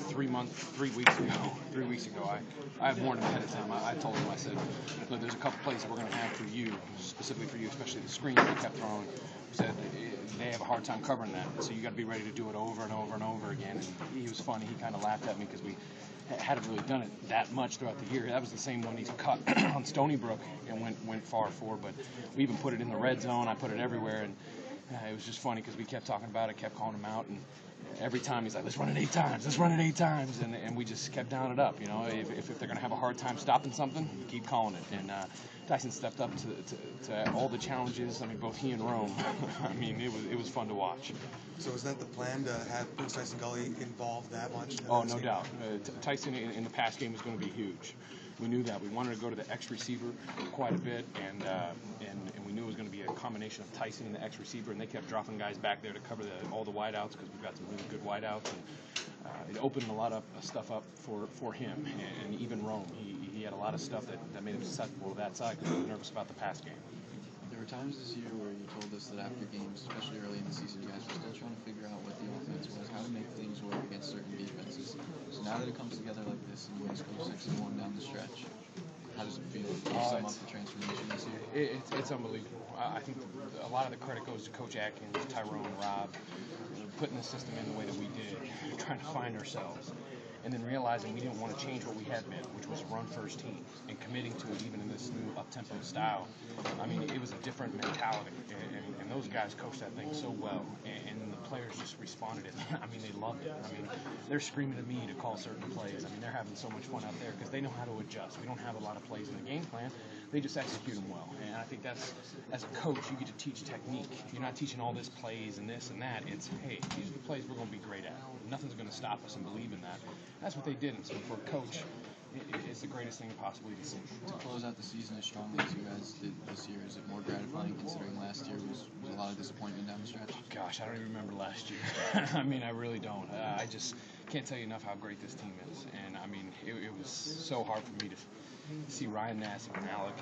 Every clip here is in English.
3 weeks ago, I warned him ahead of time. I told him, I said, look, there's a couple plays that we're going to have for you, specifically for you, especially the screen that we kept throwing. Said they have a hard time covering that, so you got to be ready to do it over and over and over again. And he was funny. He kind of laughed at me because we hadn't really done it that much throughout the year. That was the same one he's cut on Stony Brook and went far for, but we even put it in the red zone. I put it everywhere, and it was just funny because we kept talking about it, kept calling him out, and every time he's like, let's run it 8 times, let's run it 8 times, and we just kept down it up. You know, if they're going to have a hard time stopping something, keep calling it. And Tyson stepped up to all the challenges. I mean, both he and Rome. I mean, it was fun to watch. So is that the plan, to have Prince Tyson Gully involved that much? Oh, no doubt. Tyson in the pass game is going to be huge. We knew that. We wanted to go to the X receiver quite a bit, and we knew it was going to be a combination of Tyson and the X receiver, and they kept dropping guys back there to cover all the wideouts because we've got some really good wideouts. And it opened a lot of stuff up for him, and even Rome. He had a lot of stuff that made him susceptible to that side because he was nervous about the pass game. There were times this year where you told us that after games, especially early in the season, you guys were still trying to figure out what the offense was, how to make things work against certain defenses. So now that it comes together like this, and you guys go 6-1 down the stretch, how does it feel? Can you sum up the transformation this year? It's unbelievable. I think a lot of the credit goes to Coach Atkins, Tyrone, Rob, putting the system in the way that we did, trying to find ourselves. And then realizing we didn't want to change what we had been, which was run first team, and committing to it even in this new up-tempo style. I mean, it was a different mentality, and those guys coached that thing so well, and the players just responded it. I mean, they loved it. I mean, they're screaming at me to call certain plays. I mean, they're having so much fun out there because they know how to adjust. We don't have a lot of plays in the game plan. They just execute them well, and I think that's, as a coach, you get to teach technique. You're not teaching all this plays and this and that. It's, hey, these are the plays we're going to be great at. Nothing's going to stop us and believe in that. That's what they did, and so for a coach, it's the greatest thing possibly to see. To close out the season as strongly as you guys did this year, is it more gratifying considering last year was a lot of disappointment down the stretch? Oh, gosh, I don't even remember last year. I mean, I really don't. I just can't tell you enough how great this team is, and I mean, it was so hard for me to see Ryan Nassib and Alec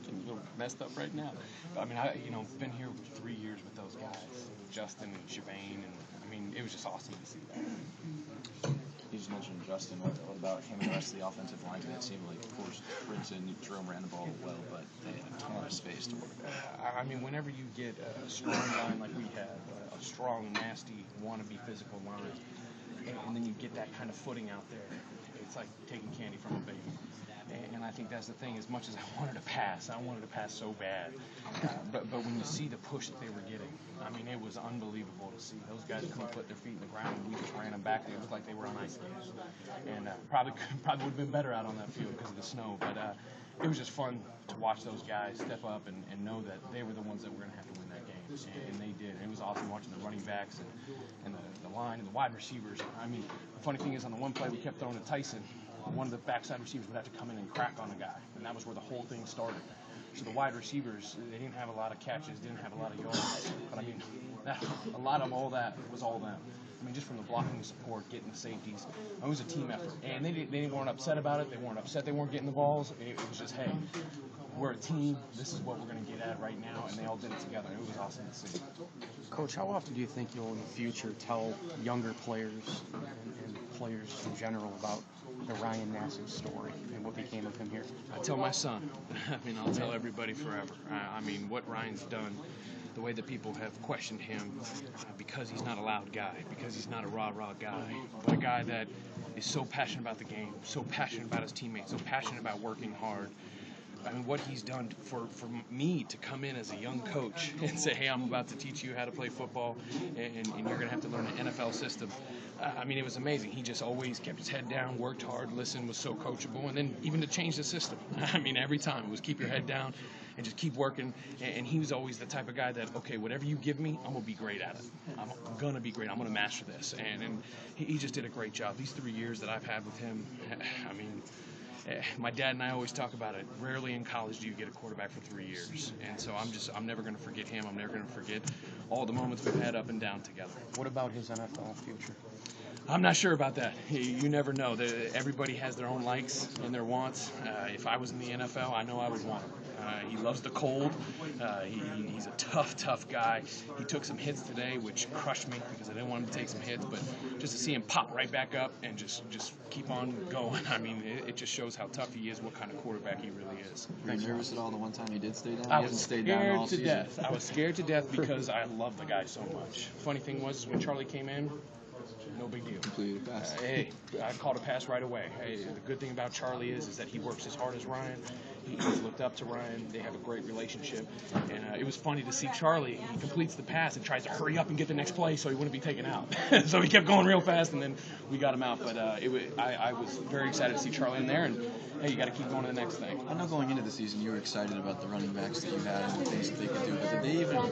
getting a little messed up right now. But I mean, I've been here 3 years with those guys, Justin and Shavane, and I mean, it was just awesome to see that. You just mentioned Justin. What about him and the rest of the offensive line? It seemed like, of course, Prince and Jerome ran the ball well, but they had a ton of space to work with. I mean, whenever you get a strong line like we have, a strong, nasty, wannabe physical line, and then you get that kind of footing out there, it's like taking candy from a baby. And I think that's the thing. As much as I wanted to pass so bad. But when you see the push that they were getting, I mean, it was unbelievable to see. Those guys couldn't put their feet in the ground, and we just ran them back. It looked like they were on ice skates. And probably would have been better out on that field because of the snow. But it was just fun to watch those guys step up and know that they were the ones that were going to have to win that game. And they did. And it was awesome watching the running backs and the line and the wide receivers. I mean, the funny thing is, on the one play we kept throwing to Tyson, one of the backside receivers would have to come in and crack on a guy, and that was where the whole thing started. So the wide receivers, they didn't have a lot of catches, didn't have a lot of yards, but I mean, a lot of all that was all them. I mean, just from the blocking support, getting the safeties, it was a team effort, and they weren't upset about it. They weren't upset they weren't getting the balls. It was just, hey, we're a team. This is what we're going to get at right now, and they all did it together. It was awesome to see. Coach, how often do you think you'll in the future tell younger players and players in general about the Ryan Nassib story and what became of him here? I tell my son. I mean, I'll tell everybody forever. I mean, what Ryan's done, the way that people have questioned him because he's not a loud guy, because he's not a rah-rah guy, but a guy that is so passionate about the game, so passionate about his teammates, so passionate about working hard. I mean, what he's done for me to come in as a young coach and say, hey, I'm about to teach you how to play football, and you're going to have to learn the NFL system. I mean, it was amazing. He just always kept his head down, worked hard, listened, was so coachable, and then even to change the system. I mean, every time it was keep your head down and just keep working, and he was always the type of guy that, okay, whatever you give me, I'm going to be great at it. I'm going to be great. I'm going to master this, and he just did a great job. These 3 years that I've had with him, I mean, my dad and I always talk about it. Rarely in college do you get a quarterback for 3 years. And so I'm never going to forget him. I'm never going to forget all the moments we've had up and down together. What about his NFL future? I'm not sure about that. You never know. Everybody has their own likes and their wants. If I was in the NFL, I know I would want him. He loves the cold. He's a tough guy. He took some hits today, which crushed me because I didn't want him to take some hits, but just to see him pop right back up and just keep on going, I mean, it just shows how tough he is, what kind of quarterback he really is. Were you nervous at all the one time he did stay down? I He was hasn't stayed down all scared to season. death. I was scared to death because I love the guy so much. Funny thing was, when Charlie came in, no big deal. Completed a pass. Hey, I called a pass right away. Hey, the good thing about Charlie is that he works as hard as Ryan. He's looked up to Ryan. They have a great relationship. And it was funny to see Charlie. He completes the pass and tries to hurry up and get the next play so he wouldn't be taken out. So he kept going real fast, and then we got him out. But I was very excited to see Charlie in there. And, hey, you got to keep going to the next thing. I know going into the season you were excited about the running backs that you had and the things that they could do, but did they even